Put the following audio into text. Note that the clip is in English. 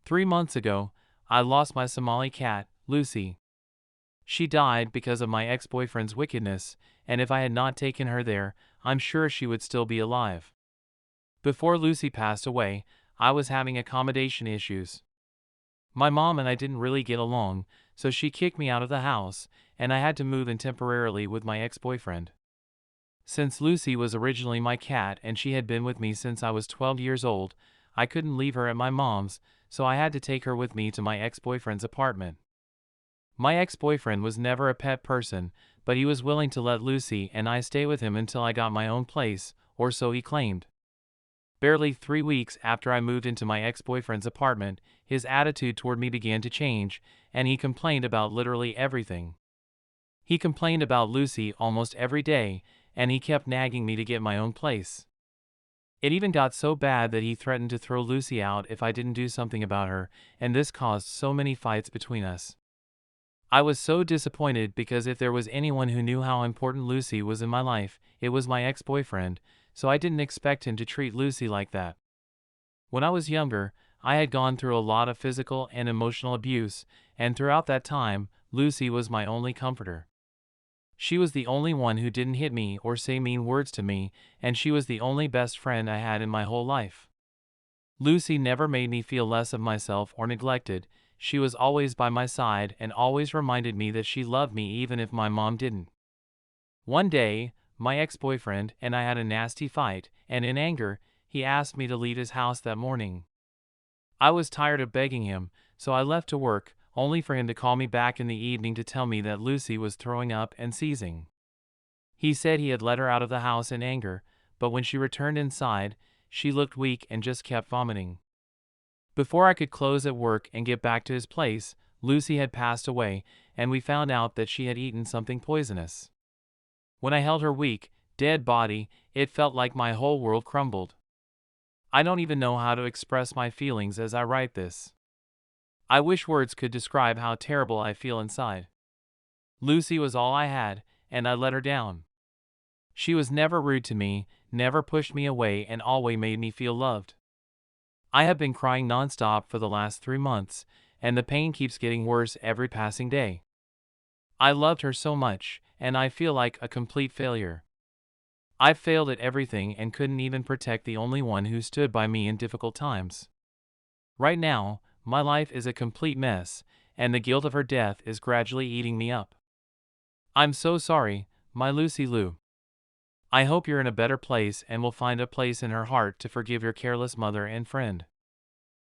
3 months ago, I lost my Somali cat, Lucy. She died because of my ex-boyfriend's wickedness, and if I had not taken her there, I'm sure she would still be alive. Before Lucy passed away, I was having accommodation issues. My mom and I didn't really get along, so she kicked me out of the house, and I had to move in temporarily with my ex-boyfriend. Since Lucy was originally my cat and she had been with me since I was 12 years old, I couldn't leave her at my mom's, so I had to take her with me to my ex-boyfriend's apartment. My ex-boyfriend was never a pet person, but he was willing to let Lucy and I stay with him until I got my own place, or so he claimed. Barely 3 weeks after I moved into my ex-boyfriend's apartment, his attitude toward me began to change, and he complained about literally everything. He complained about Lucy almost every day, and he kept nagging me to get my own place. It even got so bad that he threatened to throw Lucy out if I didn't do something about her, and this caused so many fights between us. I was so disappointed because if there was anyone who knew how important Lucy was in my life, it was my ex-boyfriend, so I didn't expect him to treat Lucy like that. When I was younger, I had gone through a lot of physical and emotional abuse, and throughout that time, Lucy was my only comforter. She was the only one who didn't hit me or say mean words to me, and she was the only best friend I had in my whole life. Lucy never made me feel less of myself or neglected. She was always by my side and always reminded me that she loved me even if my mom didn't. One day, my ex-boyfriend and I had a nasty fight, and in anger, he asked me to leave his house that morning. I was tired of begging him, so I left to work, only for him to call me back in the evening to tell me that Lucy was throwing up and seizing. He said he had let her out of the house in anger, but when she returned inside, she looked weak and just kept vomiting. Before I could close at work and get back to his place, Lucy had passed away, and we found out that she had eaten something poisonous. When I held her weak, dead body, it felt like my whole world crumbled. I don't even know how to express my feelings as I write this. I wish words could describe how terrible I feel inside. Lucy was all I had, and I let her down. She was never rude to me, never pushed me away, and always made me feel loved. I have been crying nonstop for the last 3 months, and the pain keeps getting worse every passing day. I loved her so much, and I feel like a complete failure. I've failed at everything and couldn't even protect the only one who stood by me in difficult times. Right now, my life is a complete mess, and the guilt of her death is gradually eating me up. I'm so sorry, my Lucy Lou. I hope you're in a better place and will find a place in her heart to forgive your careless mother and friend.